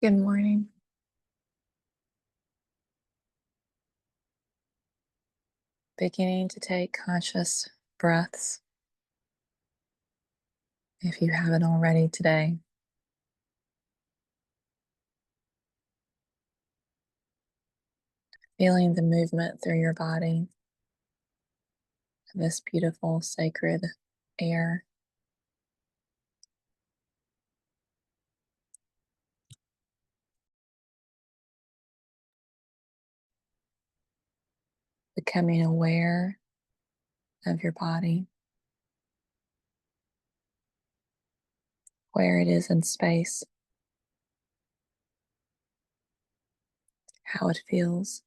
Good morning. Beginning to take conscious breaths if you haven't already today. Feeling the movement through your body, this beautiful sacred air. Becoming aware of your body, where it is in space, how it feels.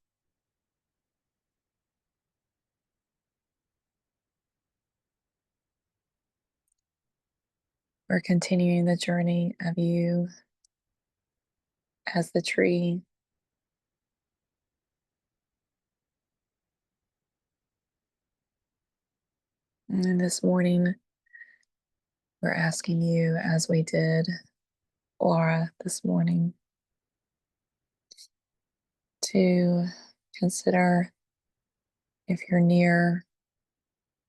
We're continuing the journey of you as the tree. And this morning, we're asking you, as we did Laura this morning, to consider if you're near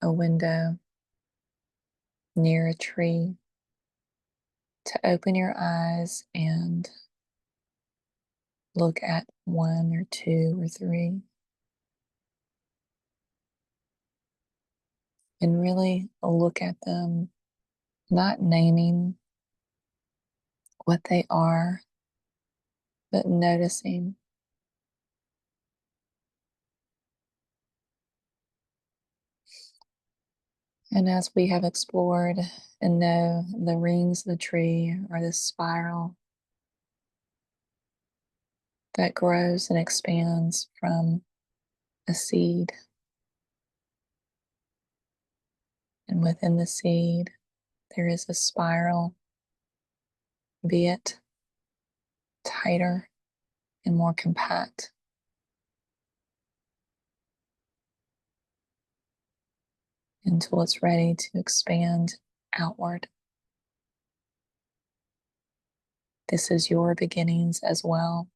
a window, near a tree, to open your eyes and look at one or two or three, and really look at them, not naming what they are, but noticing. And as we have explored and know, the rings of the tree are this spiral that grows and expands from a seed. And within the seed, there is a spiral, be it tighter and more compact, until it's ready to expand outward. This is your beginnings as well.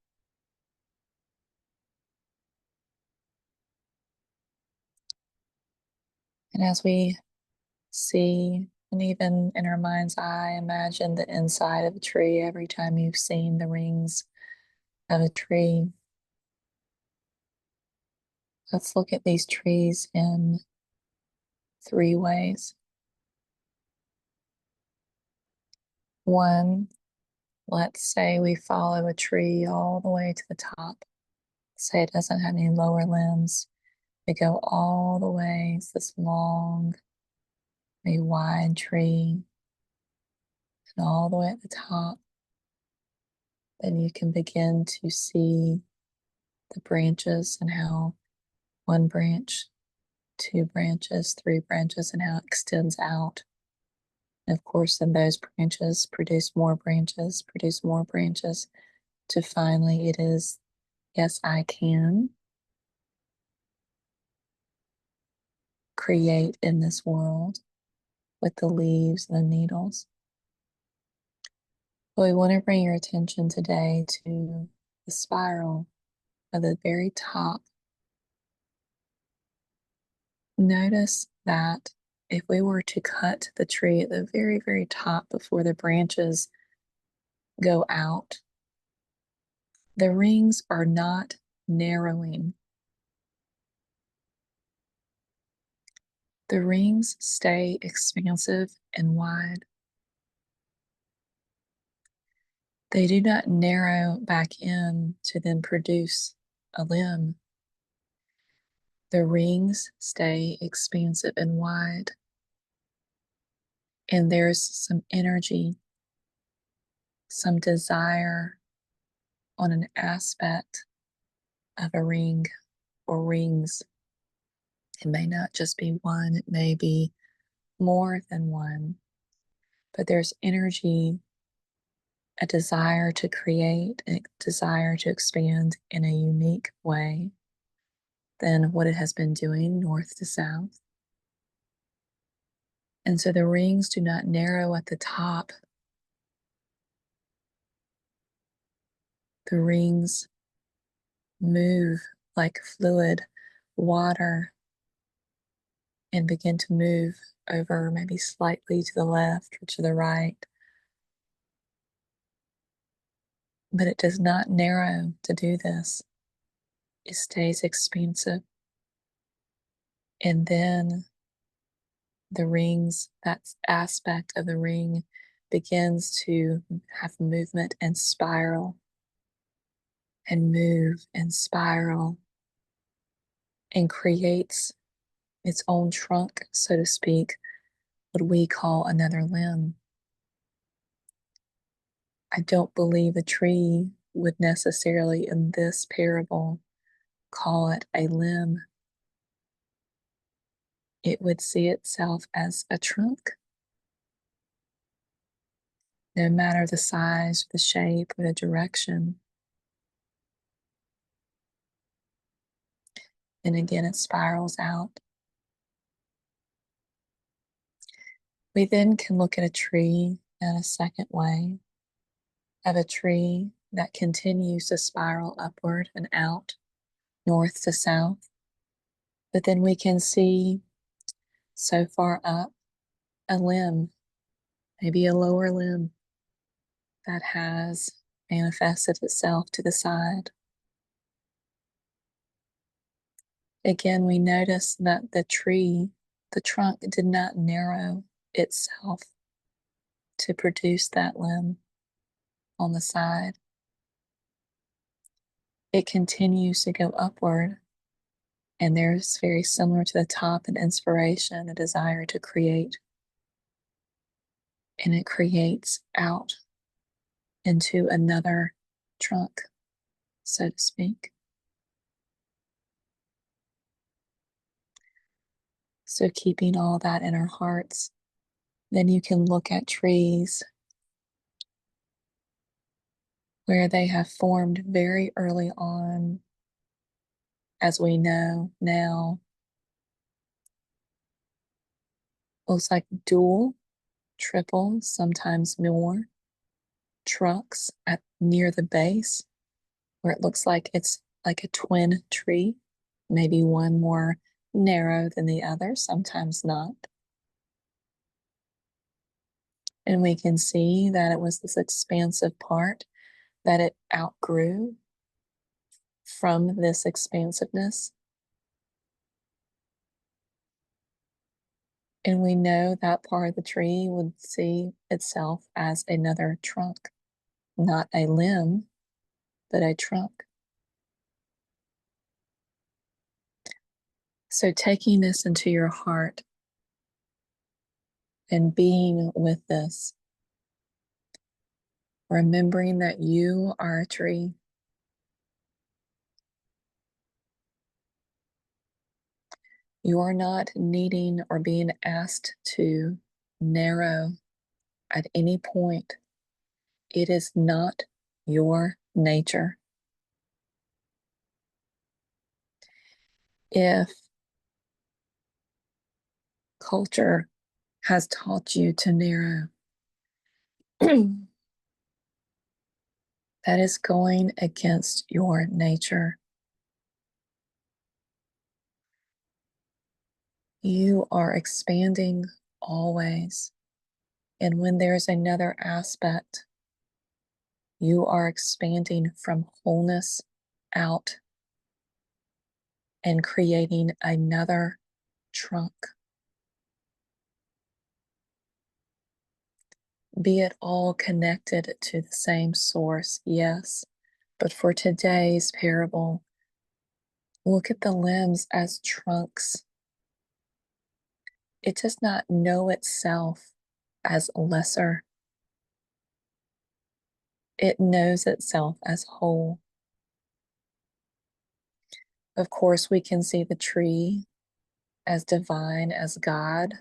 And as we see, and even in our mind's eye, imagine the inside of a tree every time you've seen the rings of a tree. Let's look at these trees in three ways. One, let's say we follow a tree all the way to the top. Say it doesn't have any lower limbs. We go all the way. It's this long, a wide tree, and all the way at the top. Then you can begin to see the branches and how one branch, two branches, three branches, and how it extends out. And of course, then those branches produce more branches, to finally it is, yes, I can create in this world with the leaves and the needles. But we want to bring your attention today to the spiral at the very top. Notice that if we were to cut the tree at the very, very top before the branches go out, the rings are not narrowing. The rings stay expansive and wide. They do not narrow back in to then produce a limb. The rings stay expansive and wide. And there's some energy, some desire on an aspect of a ring or rings. It may not just be one, it may be more than one, but there's energy, a desire to create, a desire to expand in a unique way than what it has been doing north to south. And so the rings do not narrow at the top. The rings move like fluid, water, and begin to move over maybe slightly to the left or to the right. But it does not narrow to do this. It stays expansive. And then the rings, that aspect of the ring begins to have movement and spiral and move and spiral and creates its own trunk, so to speak, what we call another limb. I don't believe a tree would necessarily, in this parable, call it a limb. It would see itself as a trunk. No matter the size, the shape, or the direction. And again, it spirals out. We then can look at a tree in a second way, of a tree that continues to spiral upward and out, north to south. But then we can see so far up a limb, maybe a lower limb, that has manifested itself to the side. Again, we notice that the tree, the trunk, did not narrow itself to produce that limb on the side. It continues to go upward, and there's, very similar to the top, an inspiration, a desire to create. And it creates out into another trunk, so to speak. So keeping all that in our hearts, then you can look at trees where they have formed very early on, as we know now, looks like dual, triple, sometimes more trunks at near the base, where it looks like it's like a twin tree, maybe one more narrow than the other, sometimes not. And we can see that it was this expansive part that it outgrew from this expansiveness. And we know that part of the tree would see itself as another trunk, not a limb, but a trunk. So taking this into your heart and being with this, remembering that you are a tree. You are not needing or being asked to narrow at any point. It is not your nature. If culture has taught you to narrow, that is going against your nature. You are expanding always. And when there's another aspect, you are expanding from wholeness out and creating another trunk. Be it all connected to the same source, yes. But for today's parable, look at the limbs as trunks. It does not know itself as lesser. It knows itself as whole. Of course, we can see the tree as divine as God,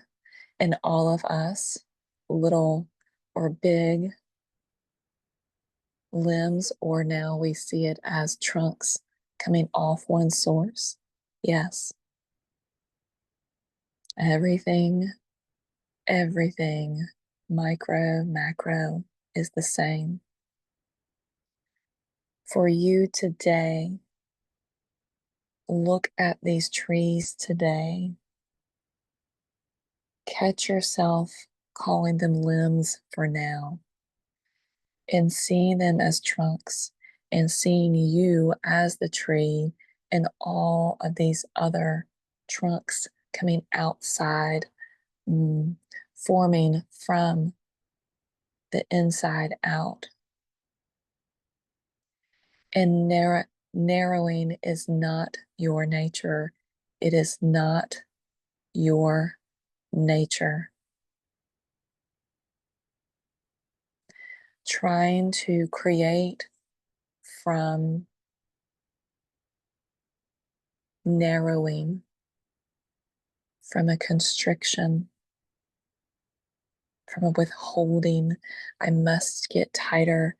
and all of us, little or big limbs, or now we see it as trunks coming off one source. Yes. Everything, micro, macro, is the same. For you today, look at these trees today. Catch yourself calling them limbs for now, and seeing them as trunks, and seeing you as the tree and all of these other trunks coming outside, forming from the inside out. And narrowing is not your nature. It is not your nature. Trying to create from narrowing, from a constriction, from a withholding. I must get tighter.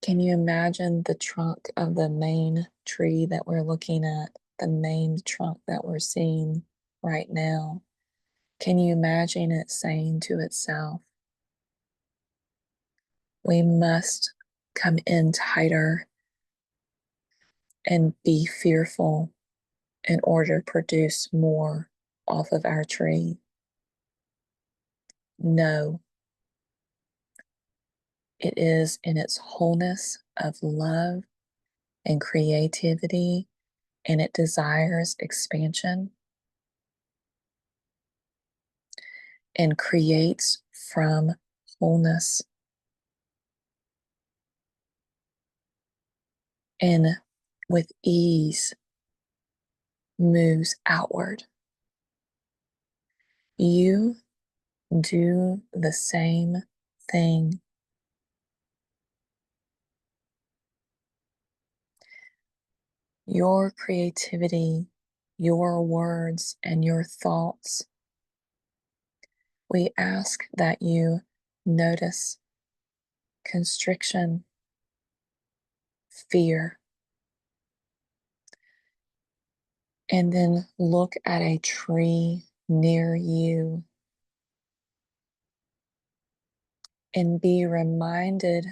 Can you imagine the trunk of the main tree that we're looking at, the main trunk that we're seeing right now? Can you imagine it saying to itself, we must come in tighter and be fearful in order to produce more off of our tree? No, it is in its wholeness of love and creativity, and it desires expansion and creates from wholeness, and with ease moves outward. You do the same thing. Your creativity, your words, and your thoughts, we ask that you notice constriction, fear, and then look at a tree near you and be reminded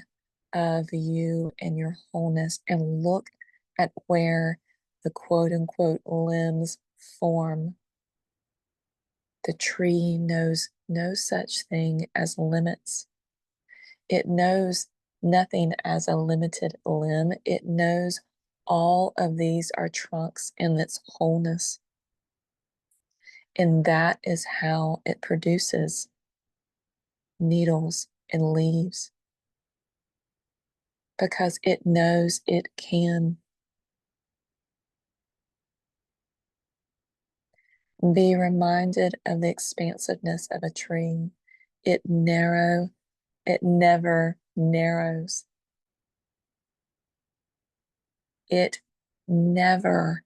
of you and your wholeness, and look at where the quote unquote limbs form. The tree knows no such thing as limits. It knows nothing as a limited limb. It knows all of these are trunks in its wholeness. And that is how it produces needles and leaves, because it knows it can. Be reminded of the expansiveness of a tree. It never narrows. It never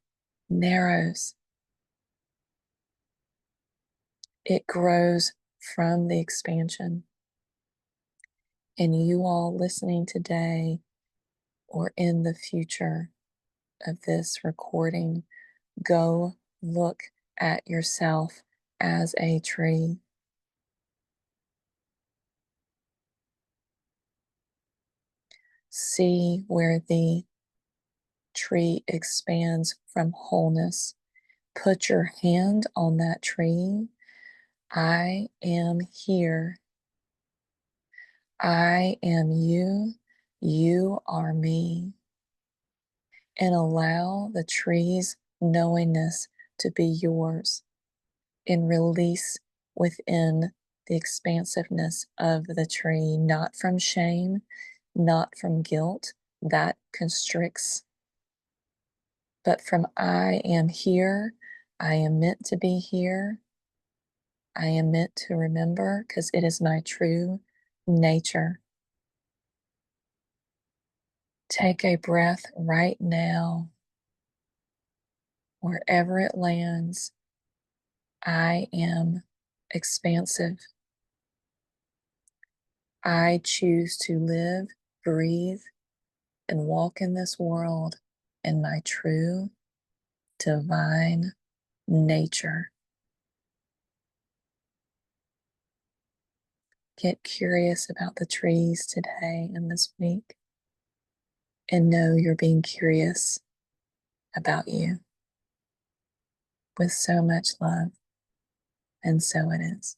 narrows. It grows from the expansion. And you all listening today or in the future of this recording, go look at yourself as a tree. See where the tree expands from wholeness. Put your hand on that tree. I am here. I am you. You are me. And allow the tree's knowingness to be yours, and release within the expansiveness of the tree, not from shame, not from guilt that constricts, but from I am here. I am meant to be here. I am meant to remember because it is my true nature. Take a breath right now, wherever it lands. I am expansive. I choose to live, breathe, and walk in this world in my true divine nature. Get curious about the trees today and this week. and know you're being curious about you with so much love, and so it is.